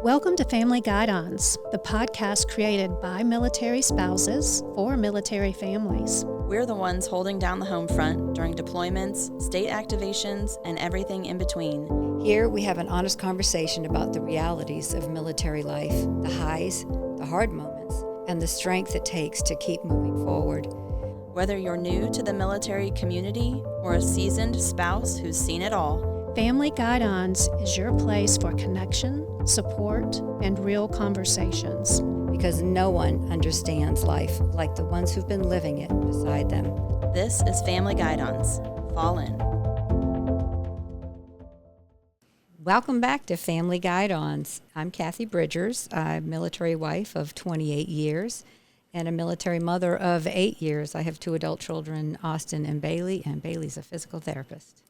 Welcome to Family Guide-Ons, the podcast created by military spouses for military families. We're the ones holding down the home front during deployments, state activations, and everything in between. Here we have an honest conversation about the realities of military life, the highs, the hard moments, and the strength it takes to keep moving forward. Whether you're new to the military community or a seasoned spouse who's seen it all, Family Guide-Ons is your place for connection, support, and real conversations. Because no one understands life like the ones who've been living it beside them. This is Family Guide-Ons. Fall in. Welcome back to Family Guide-Ons. I'm Kathy Bridgers. I'm a military wife of 28 years and a military mother of 8 years. I have two adult children, Austin and Bailey's a physical therapist.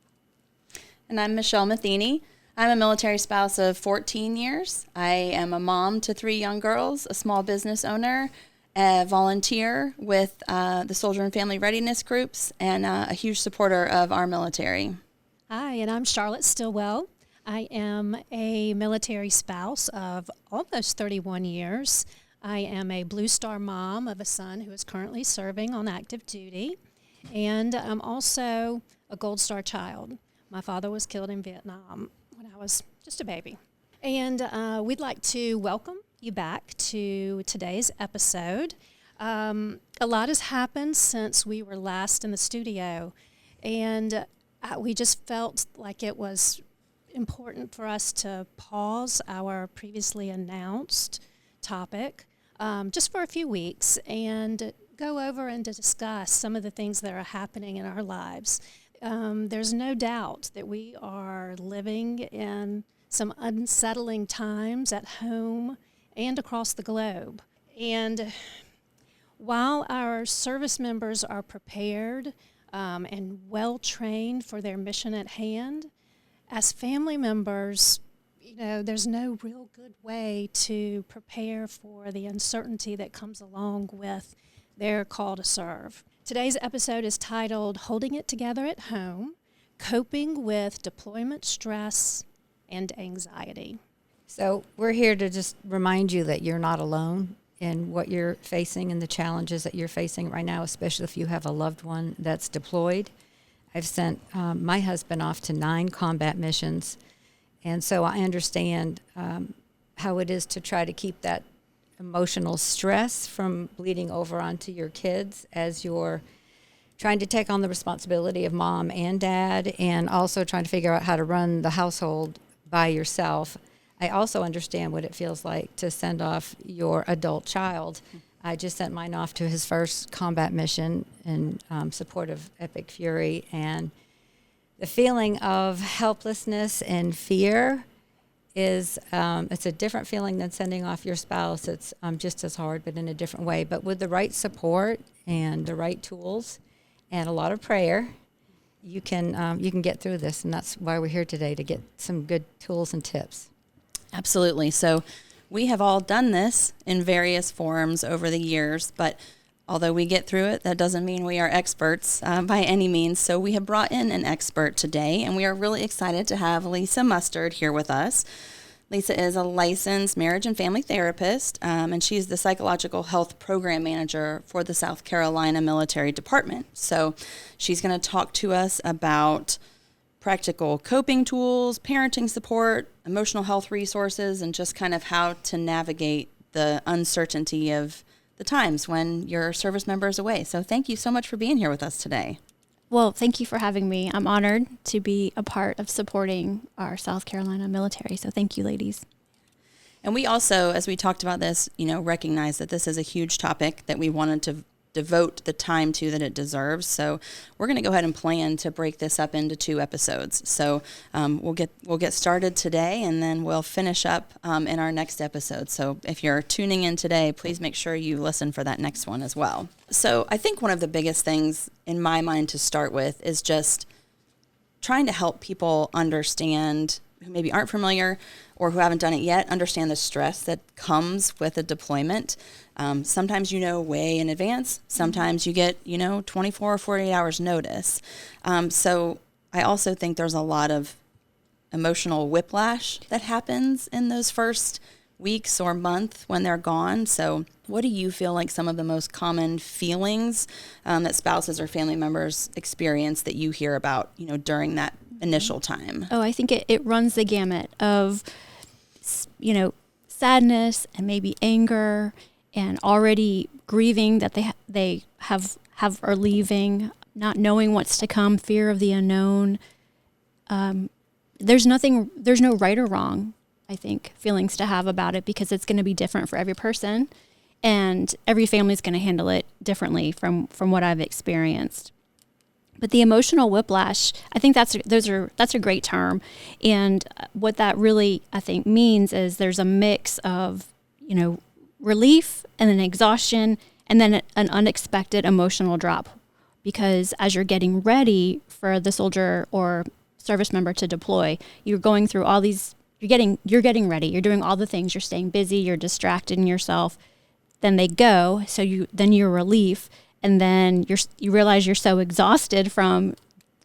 And I'm Michelle Matheny. I'm a military spouse of 14 years. I am a mom to 3 young girls, a small business owner, a volunteer with the Soldier and Family Readiness Groups, and a huge supporter of our military. Hi, and I'm Charlotte Stillwell. I am a military spouse of almost 31 years. I am a Blue Star mom of a son who is currently serving on active duty, and I'm also a Gold Star child. My father was killed in Vietnam when I was just a baby. And we'd like to welcome you back to today's episode. A lot has happened since we were last in the studio, and we just felt like it was important for us to pause our previously announced topic just for a few weeks and go over and to discuss some of the things that are happening in our lives. There's no doubt that we are living in some unsettling times at home and across the globe. And while our service members are prepared and well-trained for their mission at hand, as family members, there's no real good way to prepare for the uncertainty that comes along with their call to serve. Today's episode is titled Holding It Together at Home, Coping with Deployment Stress and Anxiety. So we're here to just remind you that you're not alone in what you're facing and the challenges that you're facing right now, especially if you have a loved one that's deployed. I've sent my husband off to 9 combat missions, and so I understand how it is to try to keep that emotional stress from bleeding over onto your kids as you're trying to take on the responsibility of mom and dad, and also trying to figure out how to run the household by yourself. I also understand what it feels like to send off your adult child. I just sent mine off to his first combat mission in support of Epic Fury, and the feeling of helplessness and fear is it's a different feeling than sending off your spouse. It's just as hard, but in a different way. But with the right support and the right tools and a lot of prayer, you can get through this, and that's why we're here today, to get some good tools and tips. Absolutely. So we have all done this in various forms over the years, but although we get through it, that doesn't mean we are experts by any means. So we have brought in an expert today, and we are really excited to have Lisa Mustard here with us. Lisa is a licensed marriage and family therapist, and she's the psychological health program manager for the South Carolina Military Department. So she's going to talk to us about practical coping tools, parenting support, emotional health resources, and just kind of how to navigate the uncertainty of the times when your service member is away. So thank you so much for being here with us today. Well, thank you for having me. I'm honored to be a part of supporting our South Carolina military. So thank you, ladies. And we also, as we talked about this, recognize that this is a huge topic that we wanted to devote the time to that it deserves. So we're going to go ahead and plan to break this up into 2 episodes. So we'll get started today, and then we'll finish up in our next episode. So if you're tuning in today, please make sure you listen for that next one as well. So I think one of the biggest things in my mind to start with is just trying to help people understand, who maybe aren't familiar or who haven't done it yet, understand the stress that comes with a deployment. Sometimes way in advance. Sometimes you get, 24 or 48 hours notice. So I also think there's a lot of emotional whiplash that happens in those first weeks or month when they're gone. So what do you feel like some of the most common feelings that spouses or family members experience that you hear about, during that initial time? Oh, I think it runs the gamut of, sadness and maybe anger and already grieving that they are leaving, not knowing what's to come, fear of the unknown. There's no right or wrong, I think, feelings to have about it, because it's going to be different for every person, and every family's going to handle it differently from what I've experienced. But the emotional whiplash, I think that's a great term. And what that really, I think, means is there's a mix of, relief and then exhaustion and then an unexpected emotional drop. Because as you're getting ready for the soldier or service member to deploy, you're going through all these, you're getting ready, you're doing all the things, you're staying busy, you're distracting yourself. Then they go, then you're relief. And then you realize you're so exhausted from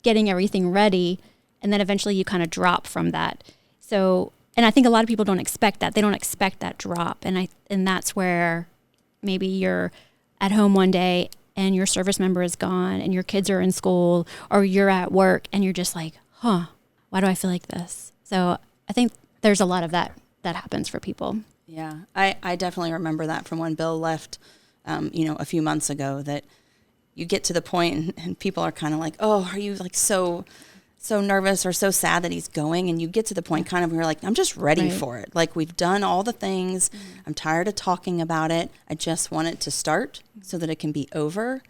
getting everything ready, and then eventually you kind of drop from that. So, and I think a lot of people don't expect that. They don't expect that drop, and that's where maybe you're at home one day and your service member is gone, and your kids are in school, or you're at work, and you're just like, why do I feel like this? So I think there's a lot of that happens for people. Yeah, I definitely remember that from when Bill left. A few months ago, that you get to the point and people are kind of like, oh, are you like so nervous or so sad that he's going? And you get to the point kind of where you're like, I'm just ready for it. Like, we've done all the things. I'm tired of talking about it. I just want it to start so that it can be over.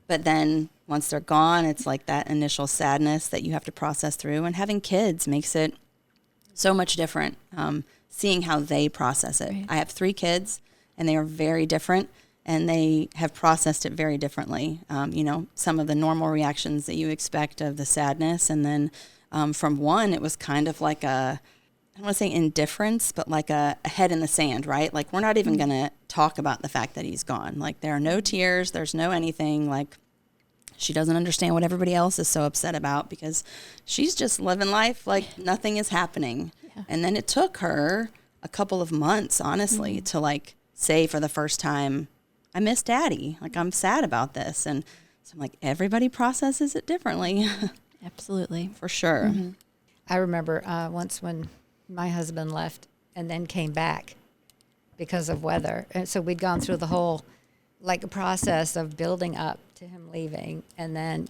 But then once they're gone, it's like that initial sadness that you have to process through. And having kids makes it so much different, seeing how they process it. Right. I have 3 kids and they are very different. And they have processed it very differently. Some of the normal reactions that you expect of the sadness. And then from one, it was kind of like I don't want to say indifference, but like a head in the sand, right? Like, we're not even going to talk about the fact that he's gone. Like, there are no tears. There's no anything. Like, she doesn't understand what everybody else is so upset about, because she's just living life like nothing is happening. Yeah. And then it took her a couple of months, honestly, to say for the first time, I miss Daddy. Like, I'm sad about this. And so I'm like, everybody processes it differently. Absolutely. For sure. Mm-hmm. I remember once when my husband left and then came back because of weather. And so we'd gone through the whole process of building up to him leaving, and then,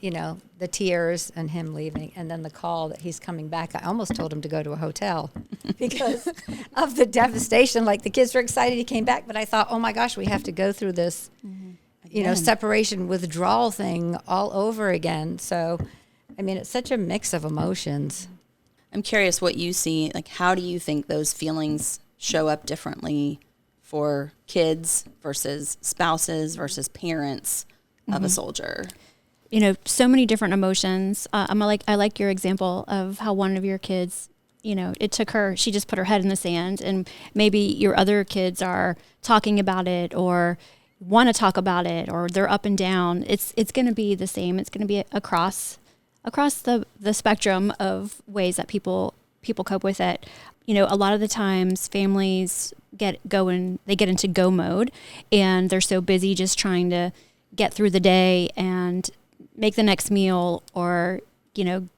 the tears and him leaving, and then the call that he's coming back. I almost told him to go to a hotel because of the devastation. Like, the kids were excited he came back, but I thought, oh my gosh, we have to go through this, separation, withdrawal thing all over again. So, it's such a mix of emotions. I'm curious what you see. Like, how do you think those feelings show up differently for kids versus spouses versus parents of a soldier? So many different emotions. I like your example of how one of your kids, it took her, she just put her head in the sand, and maybe your other kids are talking about it or want to talk about it, or they're up and down. It's going to be the same. It's going to be across the spectrum of ways that people cope with it. A lot of the times families get into go mode, and they're so busy just trying to get through the day and make the next meal, or,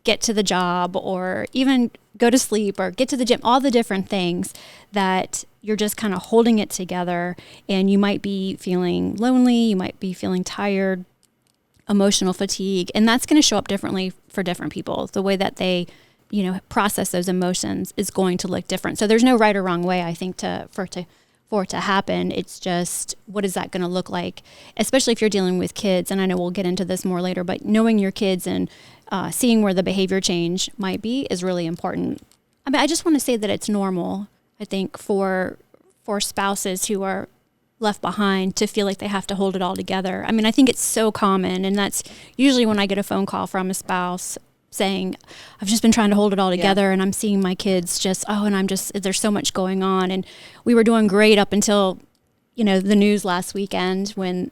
get to the job, or even go to sleep or get to the gym, all the different things that you're just kind of holding it together. And you might be feeling lonely, you might be feeling tired, emotional fatigue, and that's going to show up differently for different people. The way that they, process those emotions is going to look different. So there's no right or wrong way, I think, for it to happen. It's just, what is that going to look like, especially if you're dealing with kids. And I know we'll get into this more later, but knowing your kids and seeing where the behavior change might be is really important. I just want to say that it's normal, I think, for spouses who are left behind to feel like they have to hold it all together. I think it's so common, and that's usually when I get a phone call from a spouse saying, I've just been trying to hold it all together, and I'm seeing my kids there's so much going on. And we were doing great up until, the news last weekend when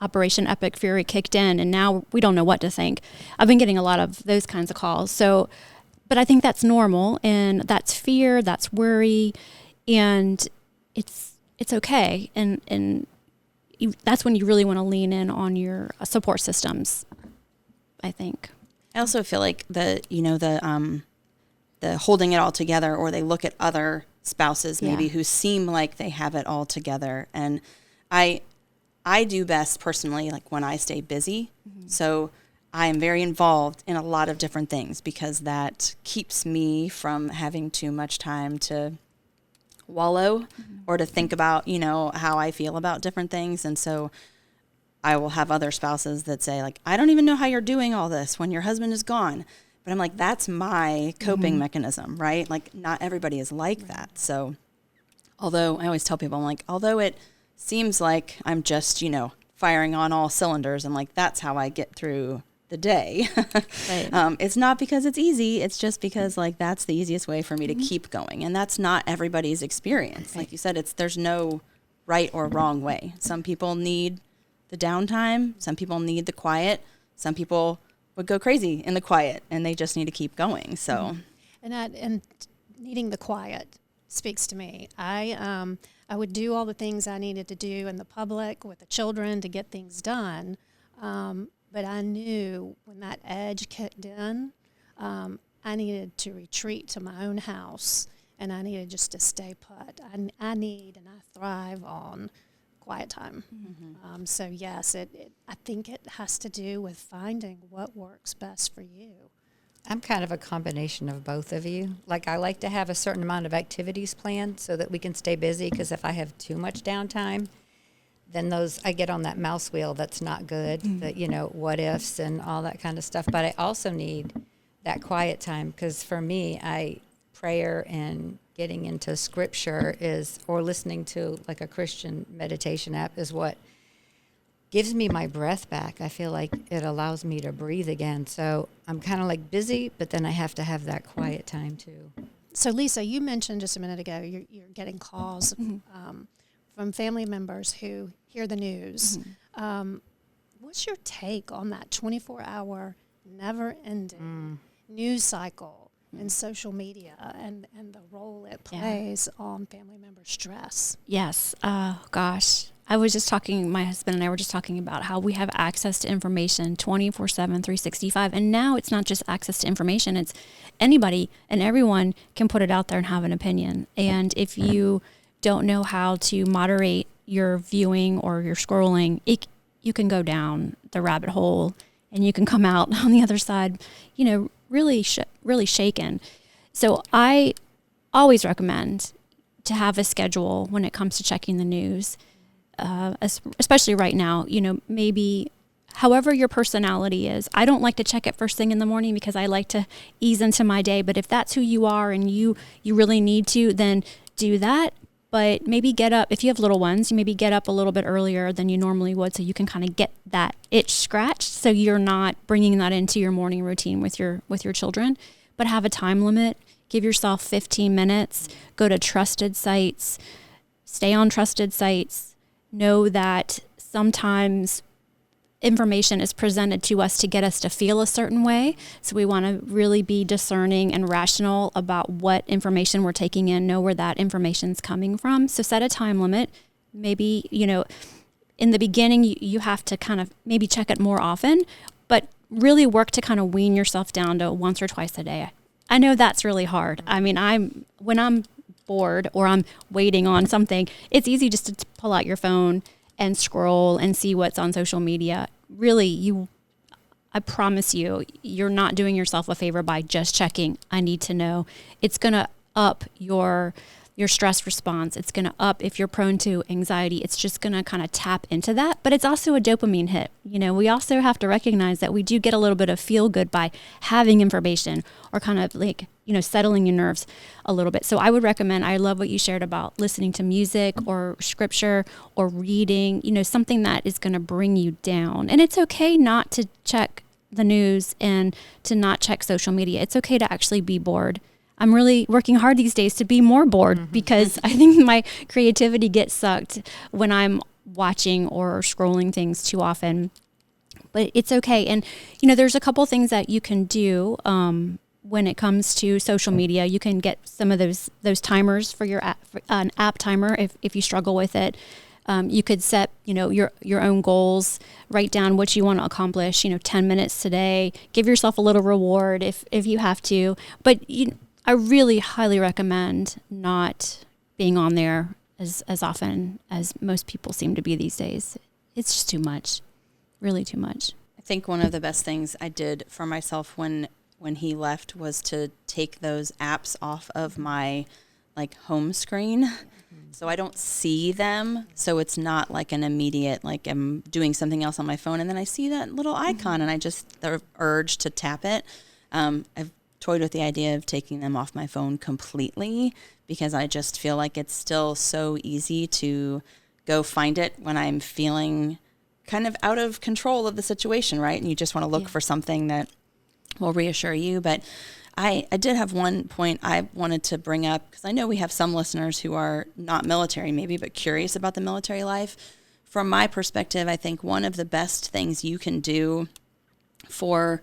Operation Epic Fury kicked in, and now we don't know what to think. I've been getting a lot of those kinds of calls. So, but I think that's normal, and that's fear, that's worry. And it's okay. And that's when you really want to lean in on your support systems, I think. I also feel like the holding it all together, or they look at other spouses maybe Yeah. who seem like they have it all together. And I do best personally, like when I stay busy. So I am very involved in a lot of different things because that keeps me from having too much time to wallow or to think about, how I feel about different things. And so I will have other spouses that say, like, I don't even know how you're doing all this when your husband is gone. But I'm like, that's my coping mechanism, right? Like, not everybody is like that. So although I always tell people, I'm like, although it seems like I'm just, firing on all cylinders, and like, that's how I get through the day. Right. It's not because it's easy. It's just because like, that's the easiest way for me to keep going. And that's not everybody's experience. Like you said, there's no right or wrong way. Some people need the downtime. Some people need the quiet. Some people would go crazy in the quiet and they just need to keep going. So, And needing the quiet speaks to me. I would do all the things I needed to do in the public with the children to get things done. But I knew when that edge kicked in, I needed to retreat to my own house, and I needed just to stay put. I need and I thrive on quiet time. So yes, I think it has to do with finding what works best for you. I'm kind of a combination of both of you. Like, I like to have a certain amount of activities planned so that we can stay busy, because if I have too much downtime, then I get on that mouse wheel that's not good, that, what ifs and all that kind of stuff. But I also need that quiet time, because for me, prayer and getting into scripture or listening to like a Christian meditation app is what gives me my breath back. I feel like it allows me to breathe again. So I'm kind of like busy, but then I have to have that quiet time too. So Lisa, you mentioned just a minute ago you're getting calls from family members who hear the news. What's your take on that 24-hour, never-ending news cycle and social media and the role it plays on family member stress? Yes. Gosh. I was just talking, my husband and I were just talking about how we have access to information 24/7, 365. And now it's not just access to information. It's anybody and everyone can put it out there and have an opinion. And if you don't know how to moderate your viewing or your scrolling, you can go down the rabbit hole and you can come out on the other side, really shaken. So I always recommend to have a schedule when it comes to checking the news, especially right now, maybe however your personality is. I don't like to check it first thing in the morning because I like to ease into my day. But if that's who you are and you really need to, then do that. But maybe get up, if you have little ones, you maybe get up a little bit earlier than you normally would so you can kind of get that itch scratched so you're not bringing that into your morning routine with your children. But have a time limit. Give yourself 15 minutes. Go to trusted sites. Stay on trusted sites. Know that sometimes information is presented to us to get us to feel a certain way. So we want to really be discerning and rational about what information we're taking in, know where that information's coming from. So set a time limit. Maybe, in the beginning, you have to kind of maybe check it more often, but really work to kind of wean yourself down to once or twice a day. I know that's really hard. I mean, when I'm bored or I'm waiting on something, it's easy just to pull out your phone and scroll and see what's on social media. Really, I promise you, you're not doing yourself a favor by just checking. I need to know. It's going to up your stress response. It's going to up, if you're prone to anxiety, it's just going to kind of tap into that. But it's also a dopamine hit. We also have to recognize that we do get a little bit of feel good by having information or kind of like, settling your nerves a little bit. So I would recommend, I love what you shared about listening to music or scripture or reading, something that is going to bring you down. And it's okay not to check the news and to not check social media. It's okay to actually be bored. I'm really working hard these days to be more bored because I think my creativity gets sucked when I'm watching or scrolling things too often. But it's okay. And, there's a couple things that you can do when it comes to social media. You can get some of those timers for your app, an app timer if you struggle with it. You could set, your own goals, write down what you want to accomplish, 10 minutes today, give yourself a little reward if you have to. But I really highly recommend not being on there as often as most people seem to be these days. It's just too much, really too much. I think one of the best things I did for myself when he left was to take those apps off of my home screen. So I don't see them. So it's not like an immediate, I'm doing something else on my phone and then I see that little icon and I just, the urge to tap it. I've toyed with the idea of taking them off my phone completely because I just feel like it's still so easy to go find it when I'm feeling kind of out of control of the situation, right? And you just want to look for something that will reassure you. But I did have one point I wanted to bring up because I know we have some listeners who are not military maybe, but curious about the military life. From my perspective, I think one of the best things you can do for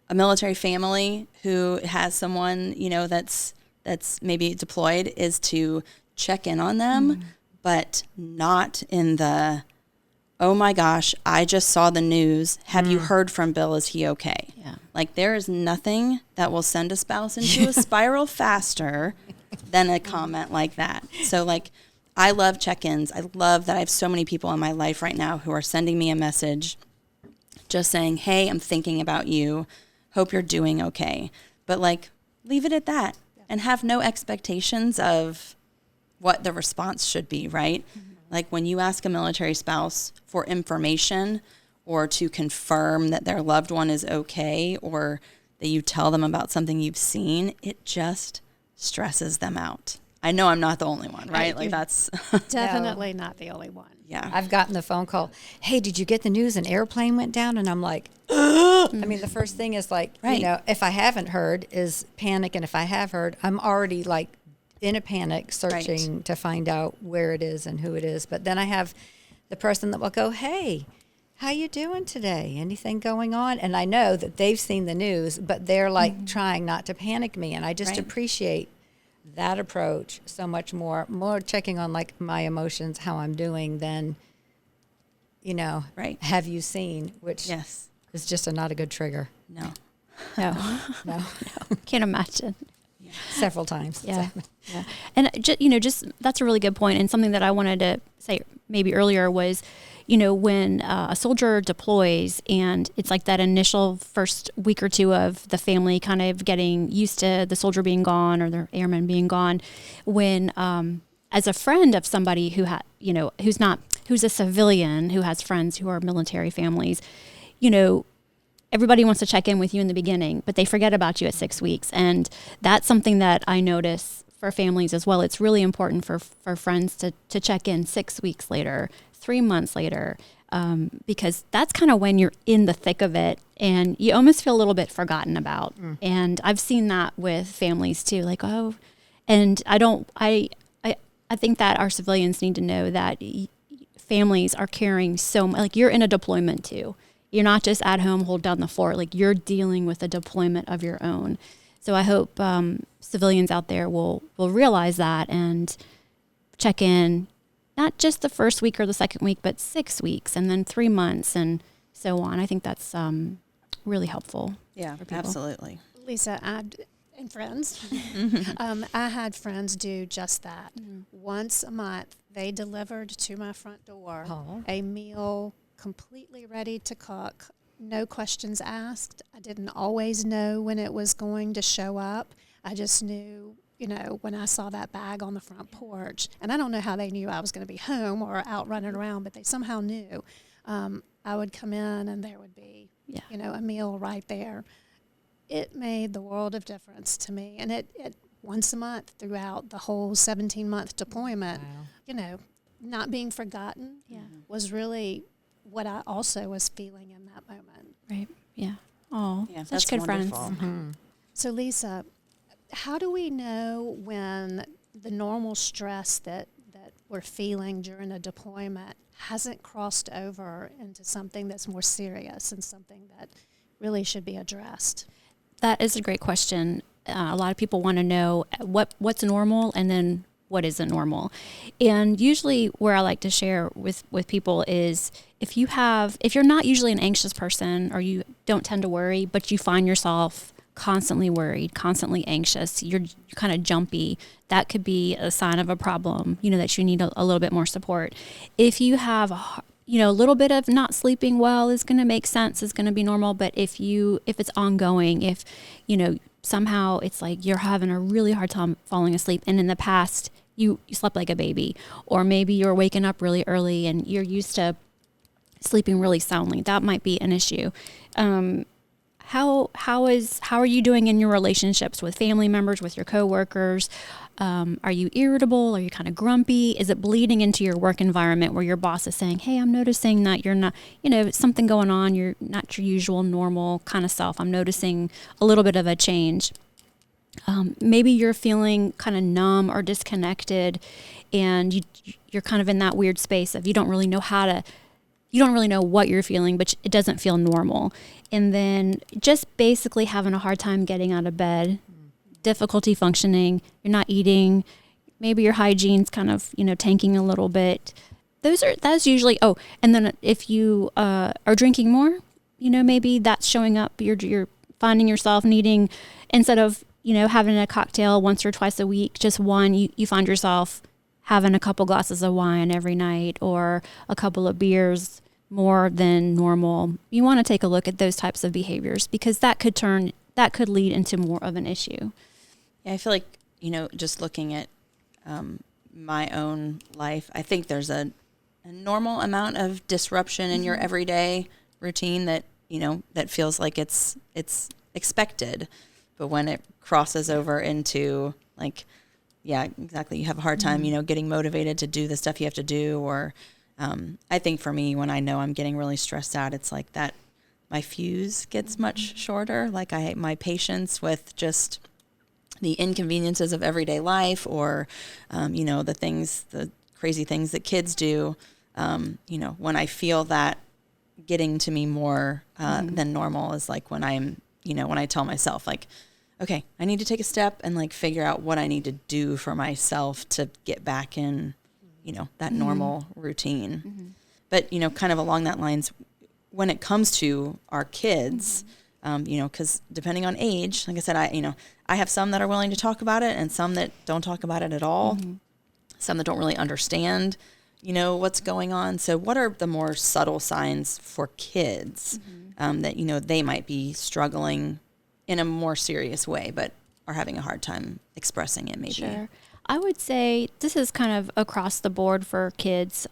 a military family who has someone, that's maybe deployed is to check in on them, but not in the, oh my gosh, I just saw the news. Have you heard from Bill? Is he okay? Yeah. There is nothing that will send a spouse into a spiral faster than a comment like that. So I love check-ins. I love that I have so many people in my life right now who are sending me a message just saying, hey, I'm thinking about you. Hope you're doing okay. But leave it at that and have no expectations of what the response should be, right? Mm-hmm. When you ask a military spouse for information or to confirm that their loved one is okay or that you tell them about something you've seen, it just stresses them out. I know I'm not the only one, right? That's definitely not the only one. Yeah. I've gotten the phone call, hey, did you get the news an airplane went down? And I'm like, I mean, the first thing is Right. if I haven't heard is panic. And if I have heard, I'm already in a panic searching to find out where it is and who it is. But then I have the person that will go, hey, how you doing today? Anything going on? And I know that they've seen the news, but they're trying not to panic me. And I just appreciate that approach so much more checking on my emotions, how I'm doing than, Right. have you seen, which Yes. is just not a good trigger. No. No, Can't imagine. several times. Yeah. Yeah. And just that's a really good point. And something that I wanted to say maybe earlier was, when a soldier deploys and it's that initial first week or two of the family kind of getting used to the soldier being gone or the airman being gone, when as a friend of somebody who who's a civilian who has friends who are military families, everybody wants to check in with you in the beginning, but they forget about you at 6 weeks. And that's something that I notice for families as well. It's really important for friends to check in 6 weeks later, 3 months later, because that's kind of when you're in the thick of it and you almost feel a little bit forgotten about. And I've seen that with families too, and I think that our civilians need to know that families are carrying so much, you're in a deployment too. You're not just at home, hold down the fort, you're dealing with a deployment of your own. So I hope civilians out there will realize that and check in, not just the first week or the second week, but 6 weeks and then 3 months and so on. I think that's really helpful. Yeah, for people. absolutely. Lisa, and friends, I had friends do just that. Once a month, they delivered to my front door a meal completely ready to cook, no questions asked. I didn't always know when it was going to show up. I just knew, when I saw that bag on the front porch. And I don't know how they knew I was going to be home or out running around, but they somehow knew. I would come in and there would be, a meal right there. It made the world of difference to me. And it once a month throughout the whole 17-month deployment, not being forgotten was really what I also was feeling in that moment. Right. Yeah. Oh, Yeah, such that's good wonderful. friends. So, Lisa, how do we know when the normal stress that we're feeling during a deployment hasn't crossed over into something that's more serious and something that really should be addressed? That is a great question. A lot of people want to know what's normal and then what isn't normal. And usually where I like to share with people is if you're not usually an anxious person or you don't tend to worry, but you find yourself constantly worried, constantly anxious, you're kind of jumpy, that could be a sign of a problem, that you need a little bit more support. If you have a little bit of not sleeping well is going to make sense, is going to be normal. But if it's ongoing, if somehow it's like you're having a really hard time falling asleep, and in the past you slept like a baby, or maybe you're waking up really early and you're used to sleeping really soundly, that might be an issue. How are you doing in your relationships with family members, with your coworkers? Are you irritable? Are you kind of grumpy? Is it bleeding into your work environment where your boss is saying, hey, I'm noticing that you're not, something going on. You're not your usual normal kind of self. I'm noticing a little bit of a change. Maybe you're feeling kind of numb or disconnected, and you're kind of in that weird space of you don't really know what you're feeling, but it doesn't feel normal. And then just basically having a hard time getting out of bed, difficulty functioning, you're not eating, maybe your hygiene's kind of, tanking a little bit. That's usually, and then if you are drinking more, maybe that's showing up. You're finding yourself needing, instead of, having a cocktail once or twice a week, just one, you find yourself having a couple glasses of wine every night or a couple of beers more than normal. You want to take a look at those types of behaviors, because that could lead into more of an issue. Yeah, I feel like, just looking at my own life, I think there's a normal amount of disruption in your everyday routine that, that feels like it's expected. But when it crosses over into like, yeah, exactly, you have a hard time, getting motivated to do the stuff you have to do. Or I think for me, when I know I'm getting really stressed out, it's like that my fuse gets much shorter. Like my patience with just the inconveniences of everyday life, or, the crazy things that kids do, when I feel that getting to me more than normal is like when I'm, when I tell myself like, okay, I need to take a step and like figure out what I need to do for myself to get back in, that normal routine. But, kind of along that lines, when it comes to our kids, because depending on age, like I said, I have some that are willing to talk about it and some that don't talk about it at all. Some that don't really understand, what's going on. So what are the more subtle signs for kids that, they might be struggling in a more serious way, but are having a hard time expressing it maybe? Sure. I would say this is kind of across the board for kids.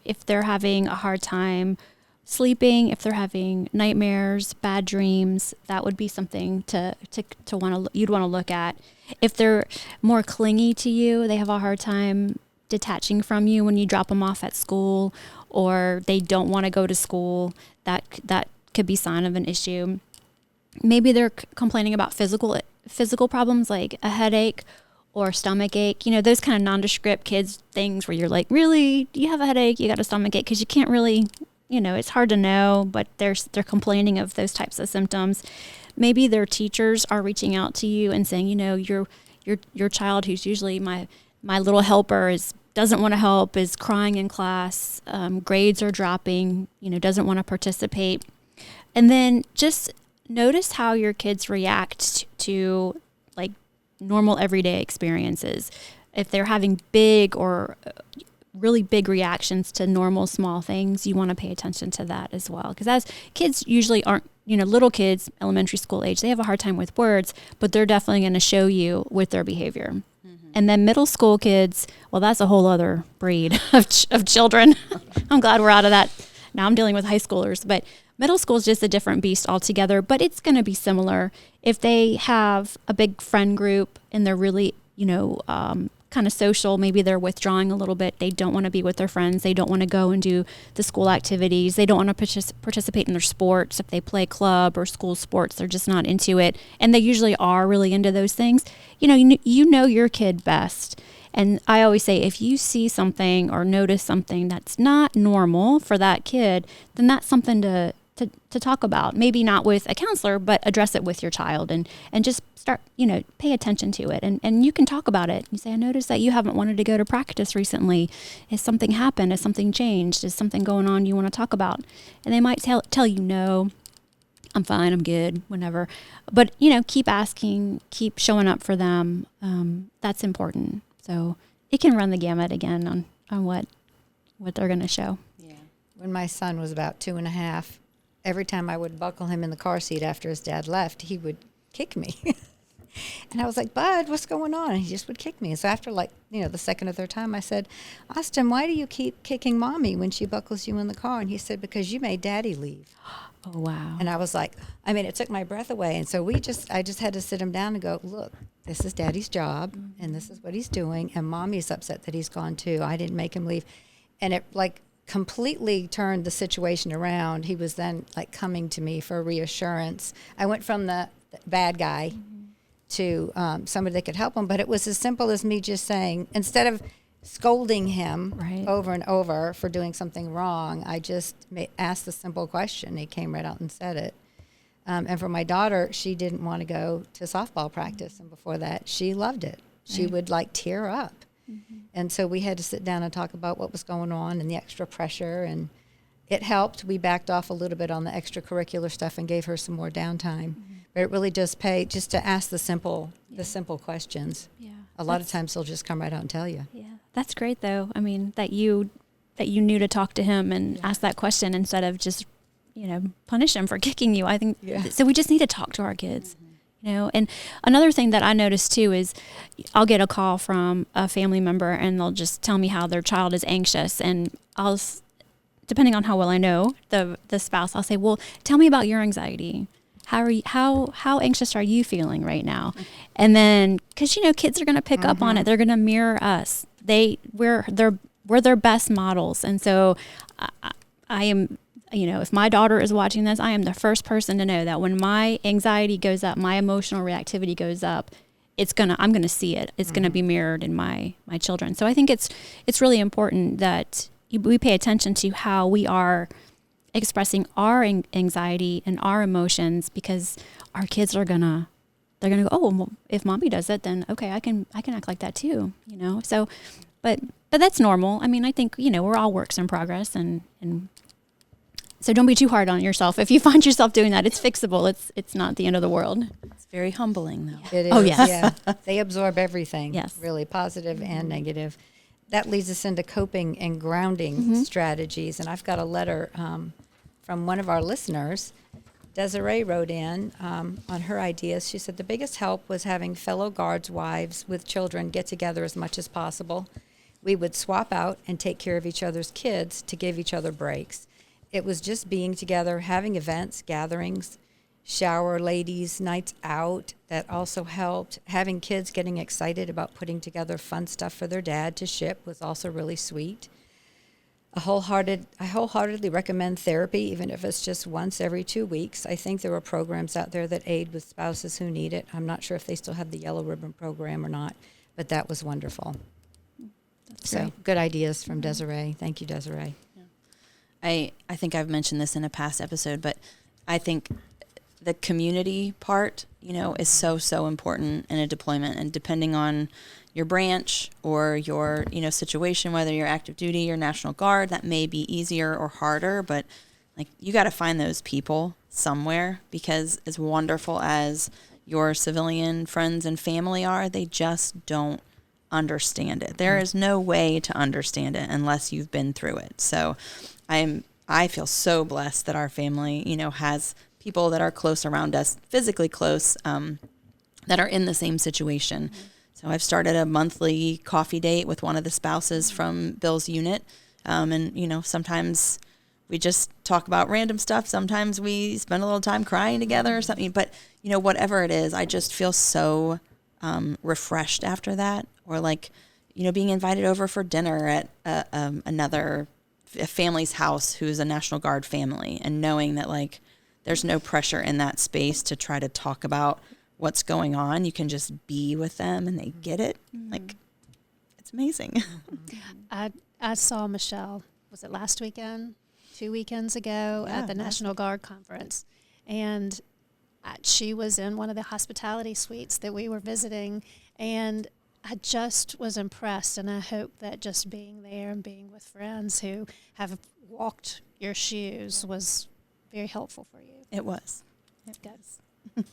If they're having a hard time sleeping, if they're having nightmares, bad dreams, that would be something you'd want to look at. If they're more clingy to you, they have a hard time detaching from you when you drop them off at school, or they don't want to go to school, that could be a sign of an issue. Maybe they're complaining about physical problems like a headache or stomach ache, those kind of nondescript kids things where you're like, really, do you have a headache? You got a stomach ache? Because you can't really, it's hard to know, but they're complaining of those types of symptoms. Maybe their teachers are reaching out to you and saying, your child, who's usually my little helper, doesn't want to help, is crying in class, grades are dropping, doesn't want to participate. And then just notice how your kids react to like normal everyday experiences. If they're having big or really big reactions to normal small things, you want to pay attention to that as well. Because as kids usually aren't, little kids, elementary school age, they have a hard time with words, but they're definitely going to show you with their behavior. And then middle school kids, well, that's a whole other breed of children. I'm glad we're out of that. Now I'm dealing with high schoolers, but middle school is just a different beast altogether, but it's going to be similar. If they have a big friend group and they're really, kind of social, maybe they're withdrawing a little bit. They don't want to be with their friends. They don't want to go and do the school activities. They don't want to participate in their sports. If they play club or school sports, they're just not into it. And they usually are really into those things. You know your kid best. And I always say, if you see something or notice something that's not normal for that kid, then that's something to to talk about. Maybe not with a counselor, but address it with your child and just start, pay attention to it. And you can talk about it. You say, I noticed that you haven't wanted to go to practice recently. Has something happened? Has something changed? Is something going on you want to talk about? And they might tell you, no, I'm fine, I'm good, whenever. But, keep asking, keep showing up for them. That's important. So it can run the gamut again on what they're going to show. Yeah. When my son was about 2.5, every time I would buckle him in the car seat after his dad left, he would kick me. And I was like, Bud, what's going on? And he just would kick me. And so after the second or third time, I said, Austin, why do you keep kicking Mommy when she buckles you in the car? And he said, because you made Daddy leave. Oh, wow. And I was like, it took my breath away. And so I just had to sit him down and go, look, this is Daddy's job, and this is what he's doing. And Mommy's upset that he's gone too. I didn't make him leave. And it completely turned the situation around. He was then coming to me for reassurance. I went from the bad guy to somebody that could help him. But it was as simple as me just saying, instead of scolding him over and over for doing something wrong, I just asked the simple question. He came right out and said it. And for my daughter, she didn't want to go to softball practice. And before that, she loved it. She would tear up. Mm-hmm. And so we had to sit down and talk about what was going on and the extra pressure. And it helped. We backed off a little bit on the extracurricular stuff and gave her some more downtime. Mm-hmm. But it really does pay just to ask the simple questions. Yeah. A lot of times they'll just come right out and tell you. Yeah. That's great though. I mean, that you knew to talk to him and ask that question instead of just, punish him for kicking you. I think so. We just need to talk to our kids, and another thing that I noticed too is I'll get a call from a family member and they'll just tell me how their child is anxious, and depending on how well I know the spouse, I'll say, well, tell me about your anxiety. How anxious are you feeling right now? And then, because kids are going to pick up on it, they're going to mirror us. We're their best models, and so I am. If my daughter is watching this, I am the first person to know that when my anxiety goes up, my emotional reactivity goes up, I'm gonna see it. It's gonna be mirrored in my children. So I think it's really important that we pay attention to how we are expressing our anxiety and our emotions, because our kids they're gonna go, oh, well, if Mommy does it, then okay, I can act like that too. So, but that's normal. I mean, I think we're all works in progress, and so don't be too hard on yourself. If you find yourself doing that, it's fixable. It's not the end of the world. It's very humbling, though. It is. Oh, yes. Yeah. They absorb everything. Yes. Really, positive and negative. That leads us into coping and grounding strategies. And I've got a letter from one of our listeners. Desiree wrote in on her ideas. She said the biggest help was having fellow guards' wives with children get together as much as possible. We would swap out and take care of each other's kids to give each other breaks. It was just being together, having events, gatherings, shower ladies, nights out that also helped. Having kids getting excited about putting together fun stuff for their dad to ship was also really sweet. I wholeheartedly recommend therapy, even if it's just once every 2 weeks. I think there are programs out there that aid with spouses who need it. I'm not sure if they still have the Yellow Ribbon program or not, but that was wonderful. That's So great. good ideas from Desiree. Thank you, Desiree. I think I've mentioned this in a past episode, but I think the community part, is so important in a deployment. And depending on your branch or your, situation, whether you're active duty or National Guard, that may be easier or harder. But you got to find those people somewhere, because as wonderful as your civilian friends and family are, they just don't understand it. There is no way to understand it unless you've been through it. So I feel so blessed that our family, has people that are close around us, physically close, that are in the same situation. Mm-hmm. So I've started a monthly coffee date with one of the spouses from Bill's unit. And, sometimes we just talk about random stuff. Sometimes we spend a little time crying together or something. But, whatever it is, I just feel so refreshed after that. Or being invited over for dinner at a family's house who's a National Guard family, and knowing that there's no pressure in that space to try to talk about what's going on. You can just be with them and they get it. It's amazing. I saw Michelle, was it last weekend? 2 weekends ago at the National Guard Conference. And she was in one of the hospitality suites that we were visiting, and I just was impressed, and I hope that just being there and being with friends who have walked your shoes was very helpful for you. It was. Good.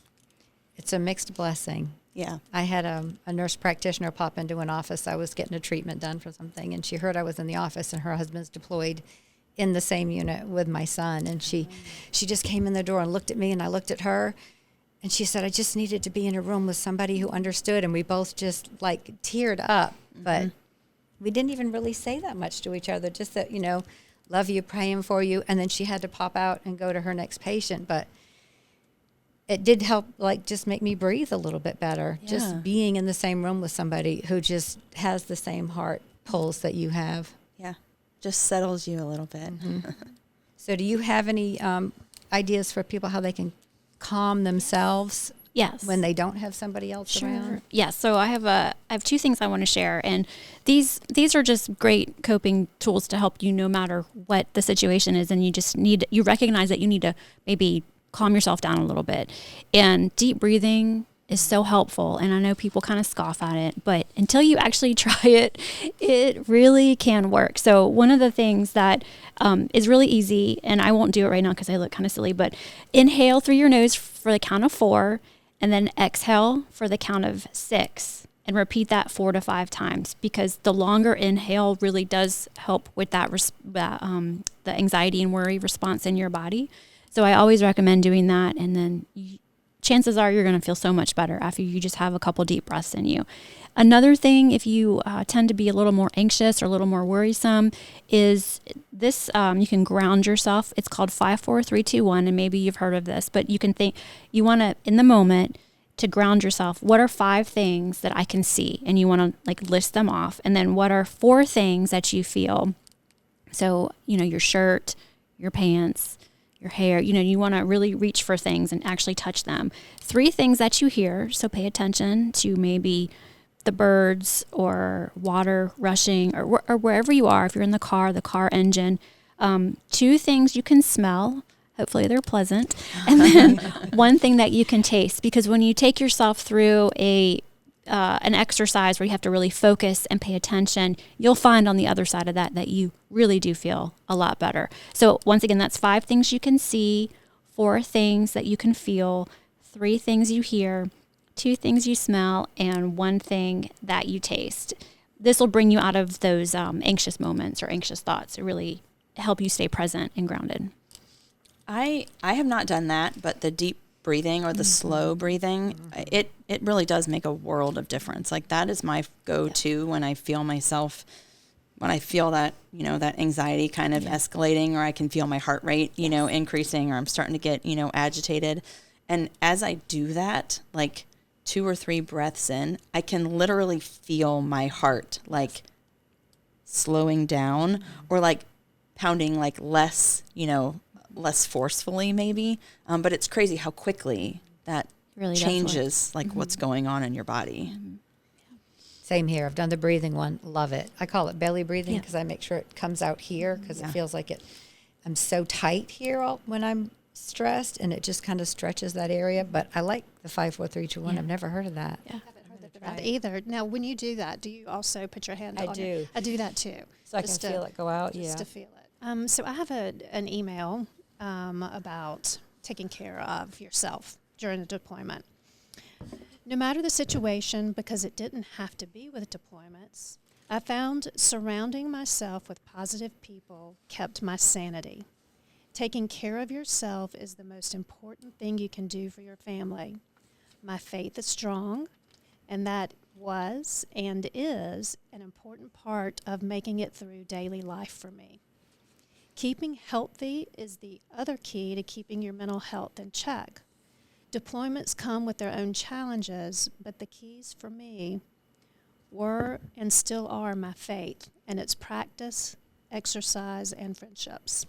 It's a mixed blessing. Yeah. I had a nurse practitioner pop into an office. I was getting a treatment done for something, and she heard I was in the office, and her husband's deployed in the same unit with my son. And she just came in the door and looked at me, and I looked at her, and she said, I just needed to be in a room with somebody who understood. And we both just like teared up, but we didn't even really say that much to each other, just that, love you, praying for you. And then she had to pop out and go to her next patient. But it did help, like, just make me breathe a little bit better. Yeah. Just being in the same room with somebody who just has the same heart pulse that you have. Yeah. Just settles you a little bit. So do you have any ideas for people how they can calm themselves Yes. when they don't have somebody else around? Yes. So I have two things I want to share, and these are just great coping tools to help you no matter what the situation is, and you recognize that you need to maybe calm yourself down a little bit. And deep breathing is so helpful, and I know people kind of scoff at it, but until you actually try it, it really can work. So one of the things that is really easy, and I won't do it right now because I look kind of silly, but inhale through your nose for the count of 4, and then exhale for the count of 6, and repeat that 4 to 5 times, because the longer inhale really does help with that the anxiety and worry response in your body. So I always recommend doing that, and then chances are you're going to feel so much better after you just have a couple deep breaths in you. Another thing, if you tend to be a little more anxious or a little more worrisome, is this, you can ground yourself. It's called 5, 4, 3, 2, 1, and maybe you've heard of this, but you can think, you want to, in the moment, to ground yourself. What are 5 things that I can see? And you want to list them off. And then what are 4 things that you feel? So, your shirt, your pants, your hair, you want to really reach for things and actually touch them. 3 things that you hear, so pay attention to maybe the birds or water rushing or wherever you are. If you're in the car engine. 2 things you can smell. Hopefully they're pleasant. And then 1 thing that you can taste, because when you take yourself through an exercise where you have to really focus and pay attention, you'll find on the other side of that you really do feel a lot better. So once again, that's 5 things you can see, 4 things that you can feel, 3 things you hear, 2 things you smell, and 1 thing that you taste. This will bring you out of those anxious moments or anxious thoughts. It really help you stay present and grounded. I have not done that, but the deep breathing or the slow breathing, it really does make a world of difference. Like, that is my go-to when I feel myself, when I feel that, that anxiety kind of escalating, or I can feel my heart rate, increasing, or I'm starting to get, agitated. And as I do that, 2 or 3 breaths in, I can literally feel my heart slowing down, or pounding less, less forcefully maybe. But it's crazy how quickly that Really changes what's going on in your body. Same here. I've done the breathing one. Love it. I call it belly breathing because I make sure it comes out here, because it feels like I'm so tight here when I'm stressed, and it just kind of stretches that area. But I like the 5, 4, 3, 2, 1. I've never heard of that. I haven't heard of that either. Now, when you do that, do you also put your hand I on do. it? I do that too. So I can feel it go out. Just to feel it. So I have an email about taking care of yourself during a deployment. No matter the situation, because it didn't have to be with deployments, I found surrounding myself with positive people kept my sanity. Taking care of yourself is the most important thing you can do for your family. My faith is strong, and that was and is an important part of making it through daily life for me. Keeping healthy is the other key to keeping your mental health in check. Deployments come with their own challenges, but the keys for me were and still are my faith, and its practice, exercise, and friendships.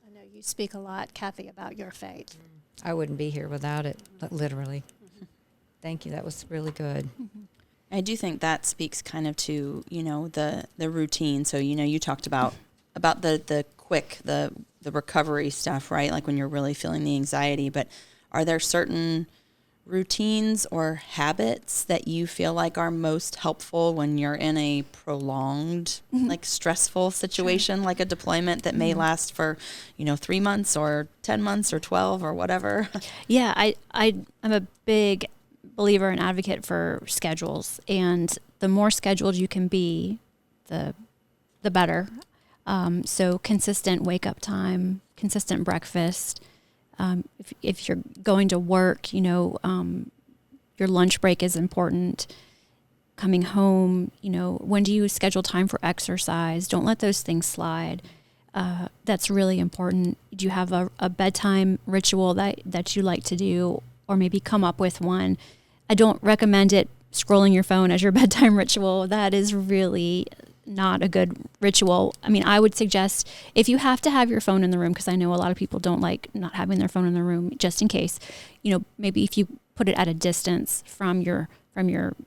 I know you speak a lot, Kathy, about your faith. I wouldn't be here without it, literally. Thank you. That was really good. I do think that speaks kind of to, the routine. So, you talked about the quick, the recovery stuff, right? Like when you're really feeling the anxiety. But are there certain routines or habits that you feel like are most helpful when you're in a prolonged, like stressful situation, like a deployment that may last for, 3 months or 10 months or 12 or whatever? Yeah, I'm a big believer and advocate for schedules, and the more scheduled you can be, the better. So consistent wake up time, consistent breakfast. If you're going to work, your lunch break is important. Coming home, when do you schedule time for exercise? Don't let those things slide. That's really important. Do you have a bedtime ritual that you like to do, or maybe come up with one? I don't recommend it scrolling your phone as your bedtime ritual. That is really not a good ritual. I mean, I would suggest if you have to have your phone in the room, because I know a lot of people don't like not having their phone in the room, just in case, maybe if you put it at a distance from your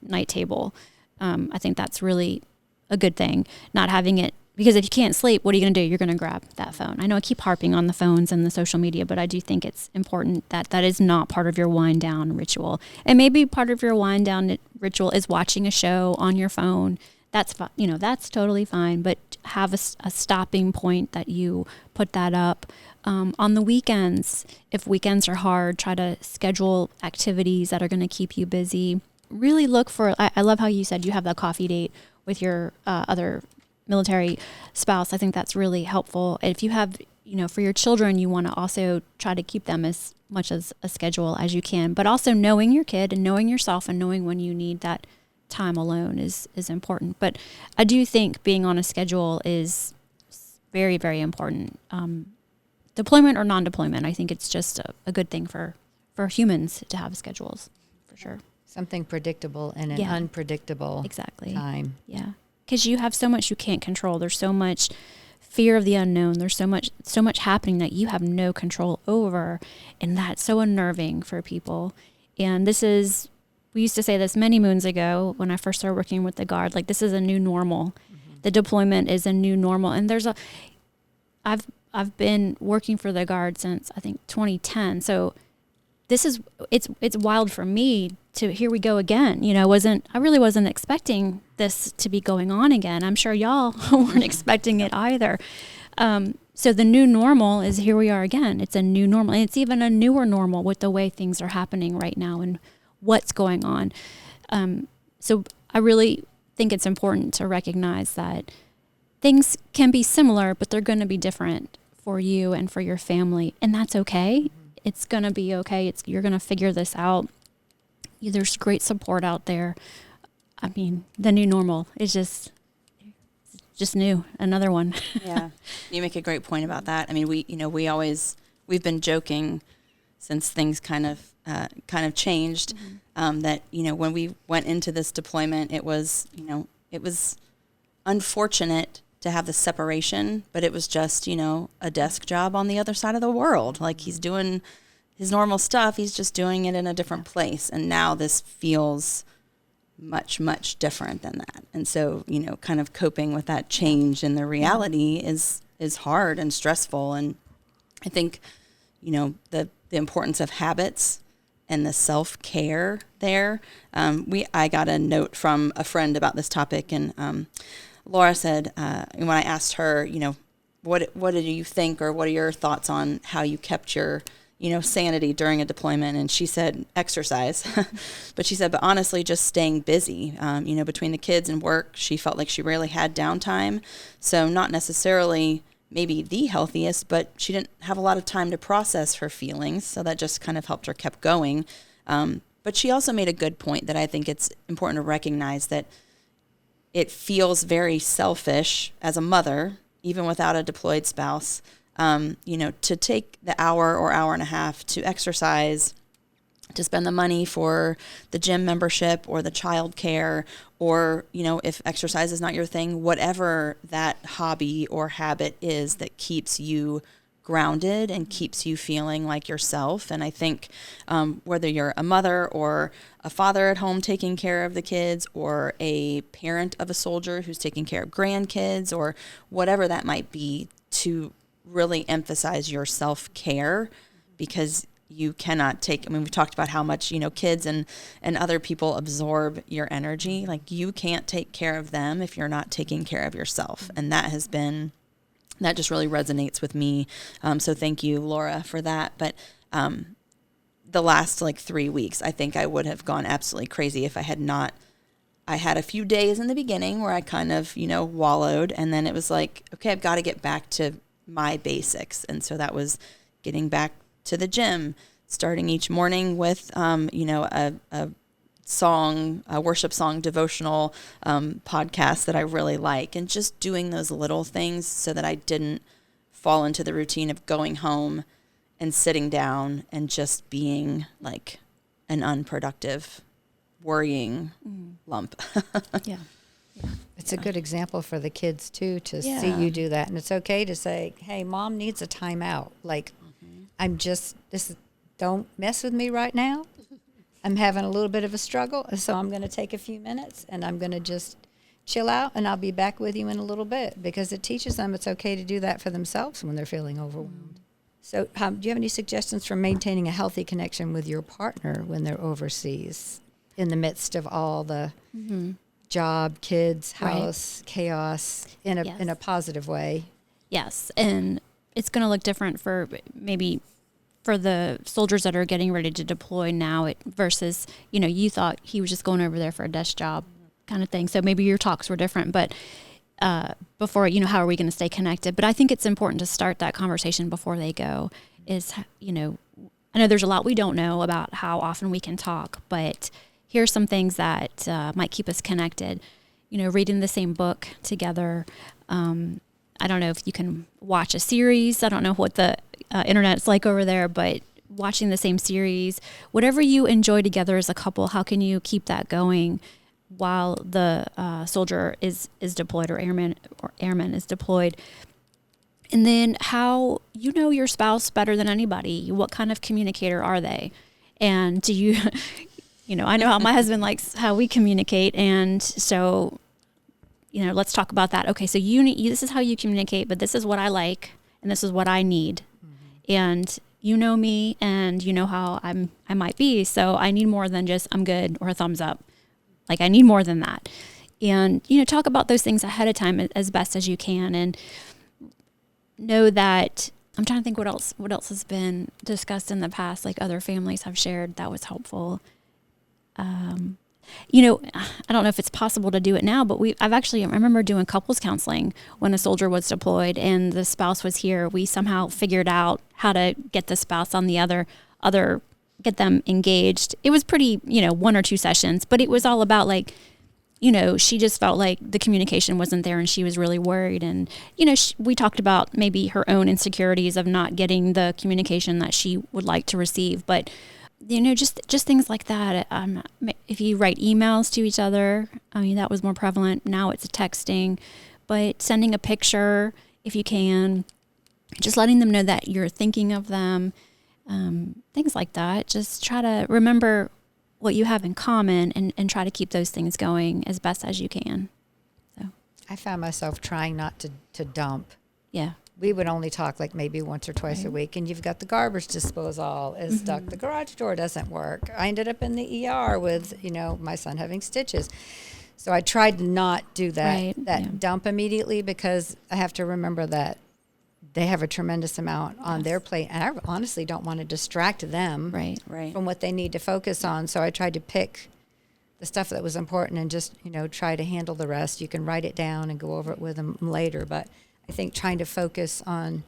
night table, I think that's really a good thing. Not having it, because if you can't sleep, what are you going to do? You're going to grab that phone. I know I keep harping on the phones and the social media, but I do think it's important that is not part of your wind down ritual. And maybe part of your wind down ritual is watching a show on your phone. That's fine. That's totally fine, but have a stopping point that you put that up. On the weekends, if weekends are hard, try to schedule activities that are going to keep you busy. Really look for, I love how you said you have that coffee date with your other military spouse. I think that's really helpful. If you have, for your children, you want to also try to keep them as much as a schedule as you can, but also knowing your kid and knowing yourself and knowing when you need that time alone is important. But I do think being on a schedule is very, very important. Deployment or non-deployment, I think it's just a good thing for humans to have schedules, for sure. Something predictable in an unpredictable time. Yeah, because you have so much you can't control. There's so much fear of the unknown. There's so much happening that you have no control over, and that's so unnerving for people. And we used to say this many moons ago when I first started working with the Guard, like this is a new normal. Mm-hmm. The deployment is a new normal. And I've been working for the Guard since I think 2010. So it's wild for me to, here we go again. I really wasn't expecting this to be going on again. I'm sure y'all weren't expecting it either. So the new normal is here we are again. It's a new normal. And it's even a newer normal with the way things are happening right now and what's going on. So I really think it's important to recognize that things can be similar, but they're going to be different for you and for your family. And that's okay. Mm-hmm. It's going to be okay. You're going to figure this out. There's great support out there. I mean, the new normal is just new, another one. Yeah. You make a great point about that. I mean, we've been joking since things kind of changed, that, when we went into this deployment, it was unfortunate to have the separation, but it was just, a desk job on the other side of the world. Like he's doing his normal stuff. He's just doing it in a different place. And now this feels much, much different than that. And so, kind of coping with that change in the reality is hard and stressful. And I think, the importance of habits and the self-care there. I got a note from a friend about this topic, and Laura said, when I asked her, what do you think, or what are your thoughts on how you kept your, sanity during a deployment? And she said exercise, but she said, but honestly, just staying busy, between the kids and work, she felt like she rarely had downtime. So not necessarily maybe the healthiest, but she didn't have a lot of time to process her feelings. So that just kind of helped her keep going. But she also made a good point that I think it's important to recognize that it feels very selfish as a mother, even without a deployed spouse, to take the hour or hour and a half to exercise, to spend the money for the gym membership or the child care, or, if exercise is not your thing, whatever that hobby or habit is that keeps you grounded and keeps you feeling like yourself. And I think whether you're a mother or a father at home taking care of the kids, or a parent of a soldier who's taking care of grandkids, or whatever that might be, to really emphasize your self-care, because you cannot take, I mean, we've talked about how much, kids and other people absorb your energy. Like, you can't take care of them if you're not taking care of yourself. And that just really resonates with me. So thank you, Laura, for that. But the last 3 weeks, I think I would have gone absolutely crazy if I had not. I had a few days in the beginning where I kind of, wallowed, and then it was like, okay, I've got to get back to my basics. And so that was getting back to the gym, starting each morning with, a song, a worship song, devotional podcast that I really like, and just doing those little things so that I didn't fall into the routine of going home and sitting down and just being like an unproductive, worrying lump. Yeah. It's a good example for the kids too, to see Yeah. you do that. And it's okay to say, hey, mom needs a timeout. Like, don't mess with me right now. I'm having a little bit of a struggle, so I'm going to take a few minutes and I'm going to just chill out, and I'll be back with you in a little bit, because it teaches them it's okay to do that for themselves when they're feeling overwhelmed. So do you have any suggestions for maintaining a healthy connection with your partner when they're overseas in the midst of all the job, kids, Right. house, chaos in a positive way? Yes, and it's going to look different for the soldiers that are getting ready to deploy now versus, you thought he was just going over there for a desk job kind of thing. So maybe your talks were different, but before, how are we going to stay connected? But I think it's important to start that conversation before they go is, I know there's a lot we don't know about how often we can talk, but here's some things that might keep us connected. Reading the same book together. I don't know if you can watch a series. I don't know what the internet's like over there, but watching the same series, whatever you enjoy together as a couple, how can you keep that going while the soldier is deployed, or airman is deployed? And then how your spouse better than anybody. What kind of communicator are they? And do you, I know how my husband likes how we communicate, and so let's talk about that. Okay, so this is how you communicate, but this is what I like, and this is what I need. And you know me, and you know how I might be, so I need more than just I'm good or a thumbs up. Like, I need more than that. And, talk about those things ahead of time as best as you can, and know that, I'm trying to think what else has been discussed in the past, like other families have shared that was helpful. I don't know if it's possible to do it now, but I remember doing couples counseling when a soldier was deployed and the spouse was here. We somehow figured out how to get the spouse on the other, get them engaged. It was pretty, 1 or 2 sessions, but it was all about she just felt like the communication wasn't there and she was really worried. And, we talked about maybe her own insecurities of not getting the communication that she would like to receive, but just things like that. If you write emails to each other, that was more prevalent. Now it's texting, but sending a picture if you can, just letting them know that you're thinking of them, things like that. Just try to remember what you have in common and try to keep those things going as best as you can. So I found myself trying not to dump. yeah. We would only talk maybe once or twice a week, and you've got the garbage disposal is stuck. The garage door doesn't work. I ended up in the ER with, my son having stitches. So I tried to not do that dump immediately, because I have to remember that they have a tremendous amount on their plate, and I honestly don't want to distract them Right. from what they need to focus on. So I tried to pick the stuff that was important and just, try to handle the rest. You can write it down and go over it with them later, but I think trying to focus on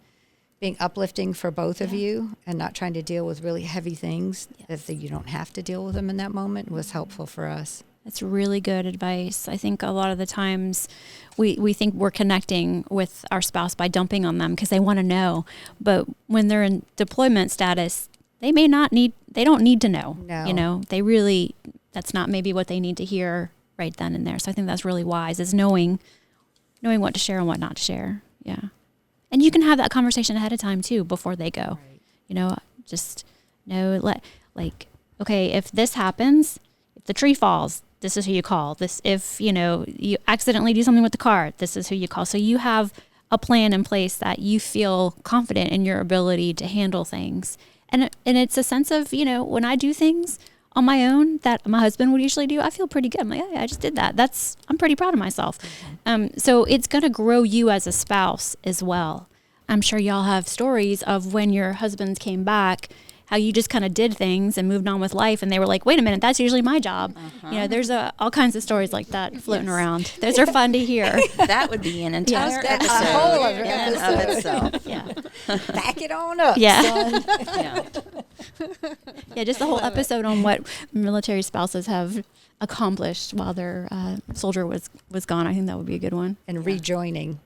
being uplifting for both of you and not trying to deal with really heavy things if you don't have to deal with them in that moment was helpful for us. That's really good advice. I think a lot of the times we think we're connecting with our spouse by dumping on them because they want to know. But when they're in deployment status, they don't need to know. No. That's not maybe what they need to hear right then and there. So I think that's really wise, is knowing what to share and what not to share. Yeah. And you can have that conversation ahead of time too, before they go. Right. Just know, okay, if this happens, if the tree falls, this is who you call. If you accidentally do something with the car, this is who you call. So you have a plan in place that you feel confident in your ability to handle things. And it's a sense of, you know, when I do things on my own that my husband would usually do, I feel pretty good. I'm like, yeah, I just did that. I'm pretty proud of myself. So it's going to grow you as a spouse as well. I'm sure y'all have stories of when your husbands came back, how you just kind of did things and moved on with life, and they were like, wait a minute, that's usually my job. You know, there's all kinds of stories like that floating around. Those are fun to hear. That would be an entire That's episode a whole other in and of itself. Yeah. Back it on up, Yeah. son. Yeah. Yeah, just the whole episode on what military spouses have accomplished while their soldier was gone. I think that would be a good one. And rejoining.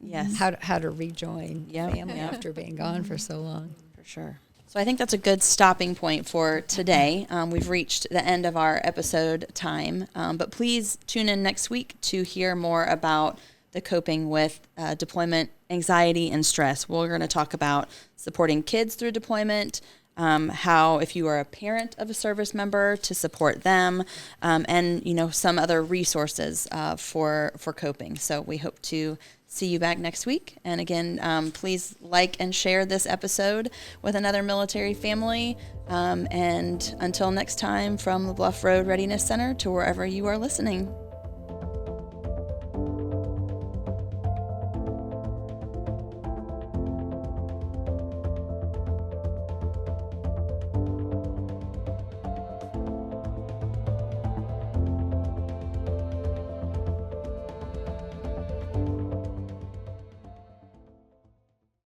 Yes. How to rejoin Yep. family after being gone for so long. For sure. So I think that's a good stopping point for today. We've reached the end of our episode time, but please tune in next week to hear more about the coping with deployment anxiety and stress. We're going to talk about supporting kids through deployment, how if you are a parent of a service member to support them, and you know some other resources for coping. So we hope to see you back next week. And again, please like and share this episode with another military family. And until next time, from the Bluff Road Readiness Center to wherever you are listening.